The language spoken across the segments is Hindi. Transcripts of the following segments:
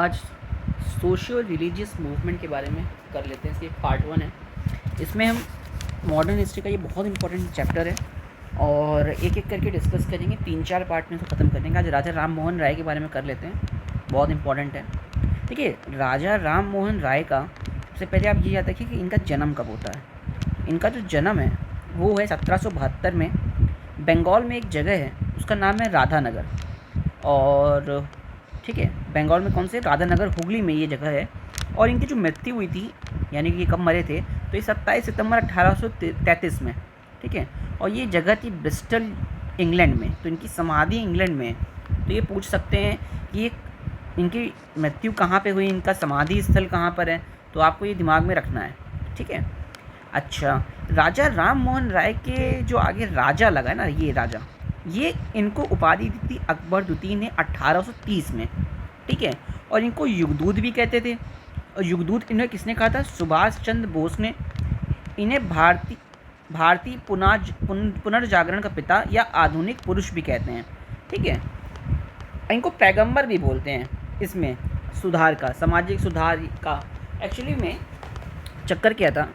आज सोशियो रिलीजियस मूवमेंट के बारे में कर लेते हैं। इसकी पार्ट 1 है। इसमें हम मॉडर्न हिस्ट्री का ये बहुत इंपॉर्टेंट चैप्टर है और एक एक करके डिस्कस करेंगे। 3-4 पार्ट में इसको ख़त्म कर देंगे। आज राजा राम मोहन राय के बारे में कर लेते हैं, बहुत इंपॉर्टेंट है। देखिए, राजा राम मोहन राय का सबसे पहले आप ये याद रखिए कि इनका जन्म कब होता है। इनका जो जन्म है वो है 1772 में। बंगाल में एक जगह है, उसका नाम है राधानगर। और ठीक है, बंगाल में कौन से राधानगर, हुगली में ये जगह है। और इनकी जो मृत्यु हुई थी, यानी कि ये कब मरे थे, तो ये 27 सितंबर 1833 में। ठीक है, और ये जगह थी ब्रिस्टल, इंग्लैंड में। तो इनकी समाधि इंग्लैंड में है। तो ये पूछ सकते हैं कि इनकी मृत्यु कहाँ पे हुई, इनका समाधि स्थल कहाँ पर है, तो आपको ये दिमाग में रखना है। ठीक है। अच्छा, राजा राम मोहन राय के जो आगे राजा लगा है ना, ये राजा, ये इनको उपाधि दी थी अकबर द्वितीय ने 1830 में। ठीक है, और इनको युगदूत भी कहते थे। और युगदूत इन्हें किसने कहा था? सुभाष चंद्र बोस ने। इन्हें भारतीय पुनर्जागरण का पिता या आधुनिक पुरुष भी कहते हैं। ठीक है, इनको पैगंबर भी बोलते हैं। इसमें सुधार का, सामाजिक सुधार का एक्चुअली में चक्कर क्या था,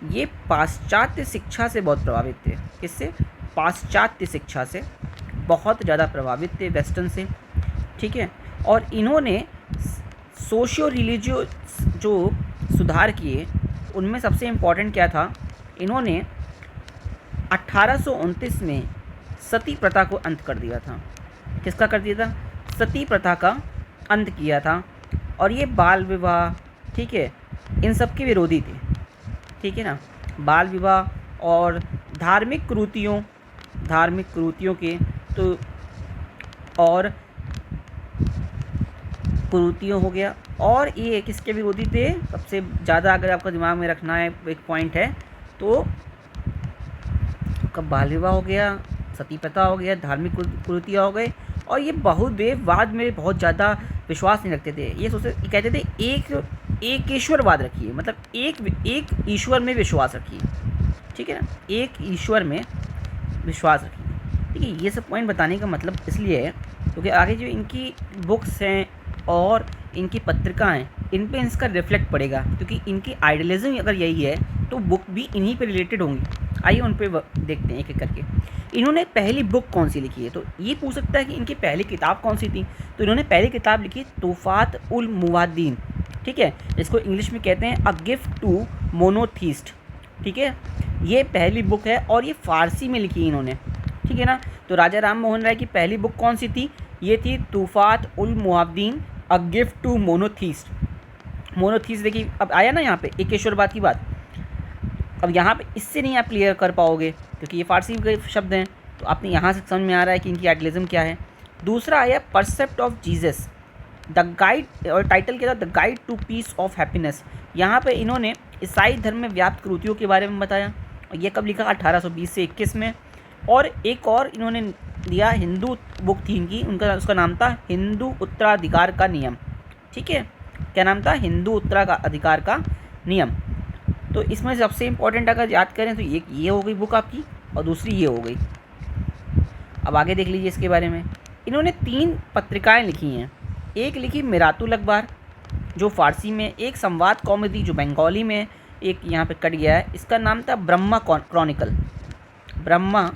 ये पाश्चात्य शिक्षा से बहुत प्रभावित थे। किससे? पाश्चात्य शिक्षा से बहुत ज़्यादा प्रभावित थे, वेस्टर्न से। ठीक है, और इन्होंने सोशियो रिलीजियस जो सुधार किए, उनमें सबसे इम्पोर्टेंट क्या था, इन्होंने 1829 में सती प्रथा को अंत कर दिया था। किसका कर दिया था? सती प्रथा का अंत किया था। और ये बाल विवाह, ठीक है, इन सब के विरोधी थे। ठीक है ना, बाल विवाह और धार्मिक कुरीतियों के तो और कुरीतियों हो गया। और ये किसके विरोधी थे सबसे ज़्यादा, अगर आपका दिमाग में रखना है एक पॉइंट है, तो कब बाल विवाह हो गया, सती प्रथा हो गया, धार्मिक कुरीतियाँ हो गए। और ये बहुदेववाद में बहुत ज़्यादा विश्वास नहीं रखते थे। ये कहते थे एक ईश्वरवाद रखिए, मतलब एक ईश्वर में विश्वास रखिए। ठीक है ना, एक ईश्वर में विश्वास रखिए। ठीक है, ये सब पॉइंट बताने का मतलब इसलिए है क्योंकि आगे जो इनकी बुक्स हैं और इनकी पत्रिकाएं, इन पे इसका रिफ्लेक्ट पड़ेगा। क्योंकि इनकी आइडियलिज्म अगर यही है तो बुक भी इन्हीं पे रिलेटेड होंगी। आइए उन पे देखते हैं एक एक करके। इन्होंने पहली बुक कौन सी लिखी है, तो ये पूछ सकता है कि इनकी पहली किताब कौन सी थी। तो इन्होंने पहली किताब लिखी तूफ़ात उल मुवाद्दीन। ठीक है, इसको इंग्लिश में कहते हैं अ गिफ्ट टू मोनोथीस्ट। ठीक है, ये पहली बुक है और ये फ़ारसी में लिखी इन्होंने। ठीक है ना, तो राजा राम मोहन राय की पहली बुक कौन सी थी? ये थी तूफ़ात उल मुवाद्दीन a gift to monotheist. Monotheist देखिए, अब आया ना यहाँ पे एकेश्वरवाद की बात। अब यहाँ पे इससे नहीं आप क्लियर कर पाओगे क्योंकि ये फ़ारसी के शब्द हैं। तो आपने यहाँ से समझ में आ रहा है कि इनकी आइडियलिज्म क्या है। दूसरा आया precept of Jesus, the guide, और टाइटल क्या था? The guide to peace of happiness. यहाँ पे इन्होंने ईसाई धर्म में व्याप्त कुरीतियों के बारे में बताया। और ये कब लिखा? 1820 से 21 में। और एक और इन्होंने दिया, हिंदू बुक थी इनकी, उसका नाम था हिंदू उत्तराधिकार का नियम। ठीक है, क्या नाम था? हिंदू उत्तराधिकार का नियम। तो इसमें सबसे इम्पोर्टेंट अगर याद करें तो ये हो गई बुक आपकी, और दूसरी ये हो गई। अब आगे देख लीजिए इसके बारे में। इन्होंने 3 पत्रिकाएं लिखी हैं। एक लिखी मिरातुल अखबार जो फ़ारसी में, एक संवाद कौमुदी जो बंगाली में, एक यहाँ पे कट गया है, इसका नाम था ब्रह्मा क्रॉनिकल। ब्रह्मा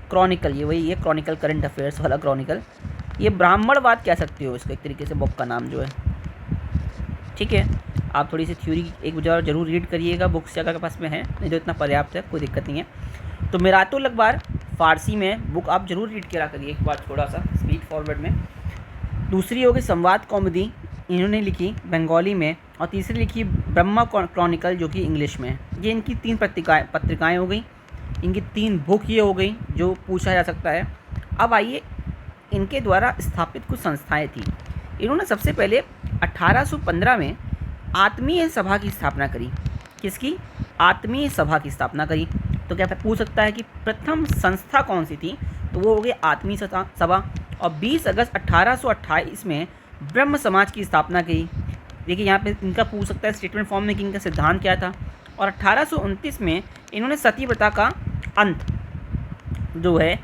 क्रॉनिकल, ये वही है, क्रॉनिकल करंट अफेयर्स वाला क्रॉनिकल। ये ब्राह्मणवाद कह सकते हो इसको एक तरीके से, बुक का नाम जो है। ठीक है, आप थोड़ी सी थ्योरी एक बार जरूर रीड करिएगा, बुक्स अगर के पास में है, नहीं तो इतना पर्याप्त है, कोई दिक्कत नहीं है। तो मिरातुल अखबार फ़ारसी में बुक आप जरूर रीड करा करिए एक बार, थोड़ा सा स्पीड फॉरवर्ड में। दूसरी होगी संवाद कौमुदी, इन्होंने लिखी बंगाली में। और तीसरी लिखी ब्रह्मा क्रॉनिकल जो कि इंग्लिश में है। ये इनकी 3 पत्रिकाएँ हो गई, इनकी 3 बुक ये हो गई जो पूछा जा सकता है। अब आइए, इनके द्वारा स्थापित कुछ संस्थाएं थी। इन्होंने सबसे पहले 1815 में आत्मीय सभा की स्थापना करी। किसकी? आत्मीय सभा की स्थापना करी। तो क्या पूछ सकता है कि प्रथम संस्था कौन सी थी, तो वो हो गई आत्मीय सभा। और 20 अगस्त 1828 में ब्रह्म समाज की स्थापना की। देखिए यहाँ पे इनका पूछ सकता है स्टेटमेंट फॉर्म में कि इनका सिद्धांत क्या था। और 1829 में इन्होंने सती प्रथा का अंत जो है,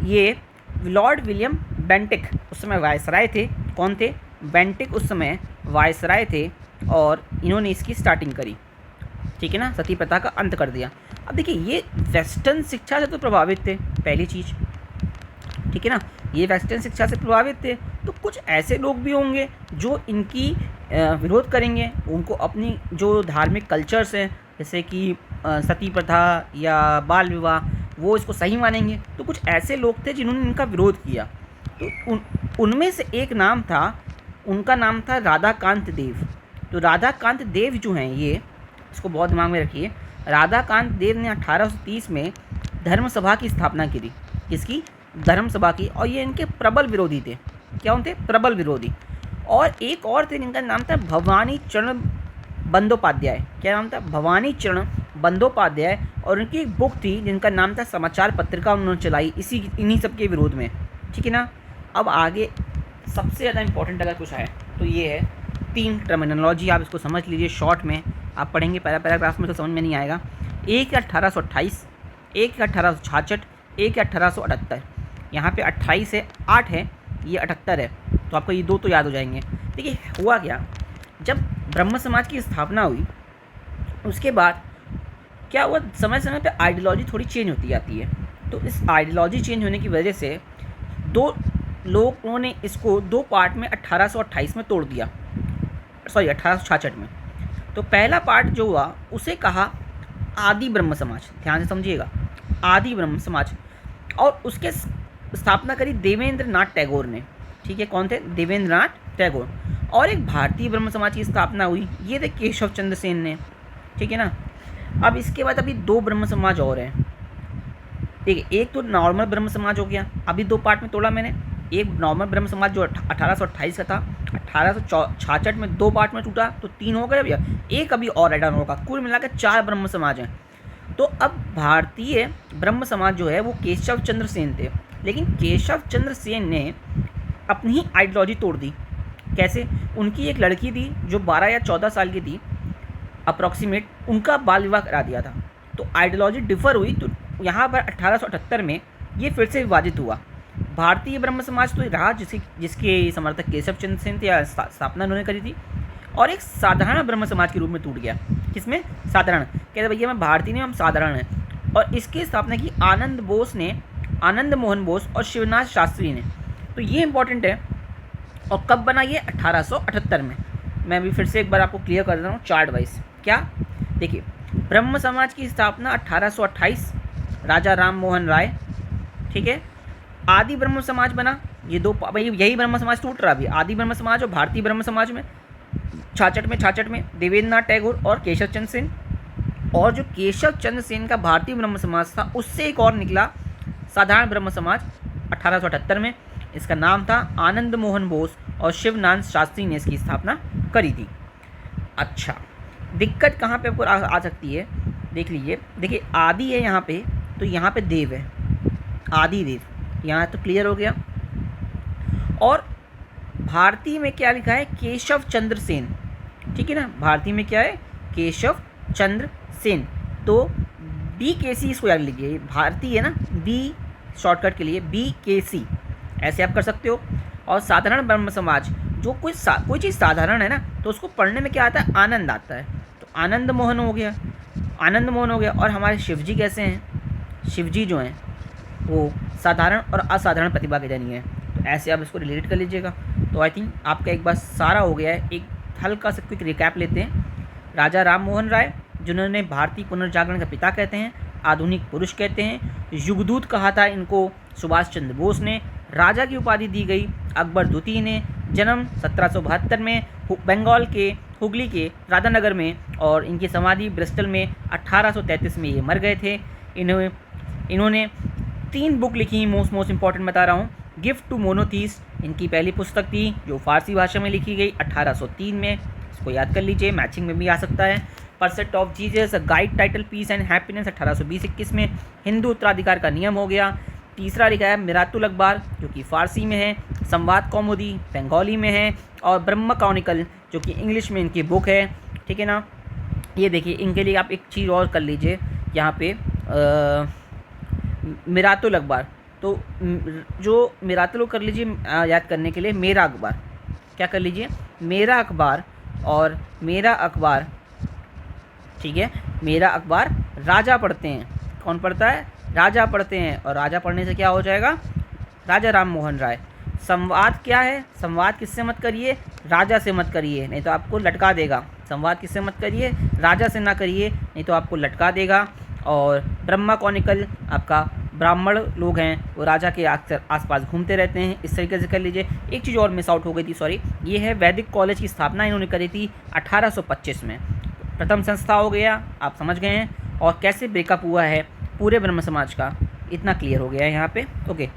ये लॉर्ड विलियम बेंटिक उस समय वायसराय थे। कौन थे? बेंटिक उस समय वायसराय थे और इन्होंने इसकी स्टार्टिंग करी, ठीक है ना, सती प्रथा का अंत कर दिया। अब देखिए ये वेस्टर्न शिक्षा से तो प्रभावित थे, पहली चीज़, ठीक है ना, ये वेस्टर्न शिक्षा से प्रभावित थे, तो कुछ ऐसे लोग भी होंगे जो इनकी विरोध करेंगे, उनको अपनी जो धार्मिक कल्चर्स हैं जैसे कि सती प्रथा या बाल विवाह, वो इसको सही मानेंगे। तो कुछ ऐसे लोग थे जिन्होंने इनका विरोध किया। तो उनमें से एक नाम था, उनका नाम था राधाकांत देव। तो राधाकांत देव जो हैं, ये इसको बहुत दिमाग में रखिए, राधाकांत देव ने 1830 में धर्म सभा की स्थापना की थी। किसकी? धर्म सभा की। और ये इनके प्रबल विरोधी थे। क्या उनके? प्रबल विरोधी। और एक और थे जिनका नाम था भवानी चरण बंदोपाध्याय। क्या नाम था? भवानी चरण बंदोपाध्याय। और उनकी एक बुक थी जिनका नाम था समाचार पत्रिका, उन्होंने चलाई इन्हीं सब के विरोध में, ठीक है ना। अब आगे सबसे ज़्यादा इंपॉर्टेंट अगर कुछ है तो ये है 3 टर्मिनोलॉजी, आप इसको समझ लीजिए, शॉर्ट में आप पढ़ेंगे पैराग्राफ में तो समझ में नहीं आएगा। एक है 1828, एक है 1866, एक है 1878। यहाँ पे 28 है, 8 है, ये 78 है, तो आपको ये 2 तो याद हो जाएंगे। देखिए हुआ क्या, जब ब्रह्म समाज की स्थापना हुई उसके बाद क्या हुआ, समय समय पे आइडियोलॉजी थोड़ी चेंज होती जाती है। तो इस आइडियोलॉजी चेंज होने की वजह से दो लोगों ने इसको 2 पार्ट में 1828 में तोड़ दिया, 1866 में। तो पहला पार्ट जो हुआ उसे कहा आदि ब्रह्म समाज, ध्यान से समझिएगा, आदि ब्रह्म समाज। और उसके स्थापना करी देवेंद्र नाथ टैगोर ने, ठीक है। कौन थे? देवेंद्र नाथ टैगोर। और एक भारतीय ब्रह्म समाज की स्थापना हुई, ये थे केशव चंद्र सेन ने, ठीक है ना। अब इसके बाद अभी 2 ब्रह्म समाज और हैं, ठीक है। एक तो नॉर्मल ब्रह्म समाज हो गया, अभी 2 पार्ट में तोड़ा मैंने। एक नॉर्मल ब्रह्म समाज जो 1828 का था, 1866 में 2 पार्ट में टूटा, तो 3 हो गए भैया। एक अभी और ऐड ऑन होगा, कुल मिलाकर 4 ब्रह्म समाज हैं। तो अब भारतीय ब्रह्म समाज जो है वो केशव चंद्र सेन थे, लेकिन केशव चंद्र सेन ने अपनी ही आइडियोलॉजी तोड़ दी। कैसे? उनकी एक लड़की थी जो 12 या 14 साल की थी अप्रॉक्सीमेट, उनका बाल विवाह करा दिया था। तो आइडियोलॉजी डिफर हुई, तो यहाँ पर 1878 में ये फिर से विभाजित हुआ। भारतीय ब्रह्म समाज तो रहा जिसके समर्थक केशव चंद्र सेन थे, या स्थापना उन्होंने करी थी। और एक साधारण ब्रह्म समाज के रूप में टूट गया। किसमें? साधारण। कहते भैया मैं भारतीय नहीं, हम साधारण हैं। और इसकी स्थापना की आनंद मोहन बोस और शिवनाथ शास्त्री ने। तो ये इंपॉर्टेंट है। और कब बना ये? 1878 में। मैं अभी फिर से एक बार आपको क्लियर कर रहा हूँ चार्ट वाइज। क्या? देखिए, ब्रह्म समाज की स्थापना 1828, राजा राम मोहन राय, ठीक है। आदि ब्रह्म समाज बना, ये 2 भाई यही ब्रह्म समाज टूट रहा अभी, आदि ब्रह्म समाज और भारतीय ब्रह्म समाज में। 66 में देवेंद्र नाथ टैगोर और केशव चंद्र सेन। और जो केशव चंद्र सेन का भारतीय ब्रह्म समाज था, उससे एक और निकला साधारण ब्रह्म समाज 1878 में। इसका नाम था आनंद मोहन बोस और शिवनाथ शास्त्री ने इसकी स्थापना करी थी। अच्छा, दिक्कत कहाँ पे आपको आ सकती है, देख लीजिए। देखिए आदि है यहाँ पे, तो यहाँ पे देव है, आदि देव, यहाँ तो क्लियर हो गया। और भारतीय में क्या लिखा है? केशव चंद्र सेन, ठीक है ना। भारतीय में क्या है? केशव चंद्र सेन। तो BKC इसको याद लीजिए, भारतीय है ना, बी शॉर्टकट के लिए BKC, ऐसे आप कर सकते हो। और साधारण ब्रह्म समाज, जो कोई चीज़ साधारण है ना, तो उसको पढ़ने में क्या आता है? आनंद आता है। तो आनंद मोहन हो गया, आनंद मोहन हो गया। और हमारे शिवजी कैसे हैं? शिवजी जो हैं वो साधारण और असाधारण प्रतिभा के धनी है। तो ऐसे आप इसको रिलेट कर लीजिएगा। तो आई थिंक आपका एक बार सारा हो गया है। एक हल्का सा क्विक रिकैप लेते हैं। राजा राम मोहन राय, जिन्होंने भारतीय पुनर्जागरण का पिता कहते हैं, आधुनिक पुरुष कहते हैं, युगदूत कहा था इनको सुभाष चंद्र बोस ने। राजा की उपाधि दी गई अकबर द्वितीय ने। जन्म 1772 में बंगाल के हुगली के राधानगर में, और इनकी समाधि ब्रिस्टल में 1833 में ये मर गए थे। इन्होंने 3 बुक लिखी, मोस्ट इंपॉर्टेंट बता रहा हूँ। गिफ्ट टू मोनोथीस्ट इनकी पहली पुस्तक थी, जो फारसी भाषा में लिखी गई 1803 में। इसको याद कर लीजिए, मैचिंग में भी आ सकता है। Precept of Jesus, guide title peace and happiness 1820-21 में। हिंदू उत्तराधिकार का नियम हो गया। तीसरा लिखा है मिरातुल अखबार, जो कि फारसी में है। संवाद कौमुदी बंगाली में है। और ब्रह्म क्रॉनिकल, जो कि इंग्लिश में इनकी बुक है, ठीक है ना। ये देखिए, इनके लिए आप एक चीज़ और कर लीजिए यहाँ पे, मिरातुल अखबार। तो जो मिरातुल कर लीजिए याद करने के लिए, मेरा अखबार, क्या कर लीजिए, मेरा अखबार और मेरा अखबार, ठीक है, मेरा अखबार राजा पढ़ते हैं। कौन पढ़ता है? राजा पढ़ते हैं। और राजा पढ़ने से क्या हो जाएगा? राजा राम मोहन राय। संवाद क्या है? संवाद किससे मत करिए? राजा से मत करिए, नहीं तो आपको लटका देगा। संवाद किससे मत करिए? राजा से ना करिए, नहीं तो आपको लटका देगा। और ब्रह्मा कॉनिकल, आपका ब्राह्मण लोग हैं वो राजा के आसपास घूमते रहते हैं, इस तरीके से कर लीजिए। एक चीज़ और मिस आउट हो गई थी, सॉरी, ये है वैदिक कॉलेज की स्थापना इन्होंने करी थी 1825 में। प्रथम संस्था हो गया, आप समझ गए हैं। और कैसे ब्रेकअप हुआ है पूरे ब्रह्म समाज का, इतना क्लियर हो गया है यहाँ पे। ओके।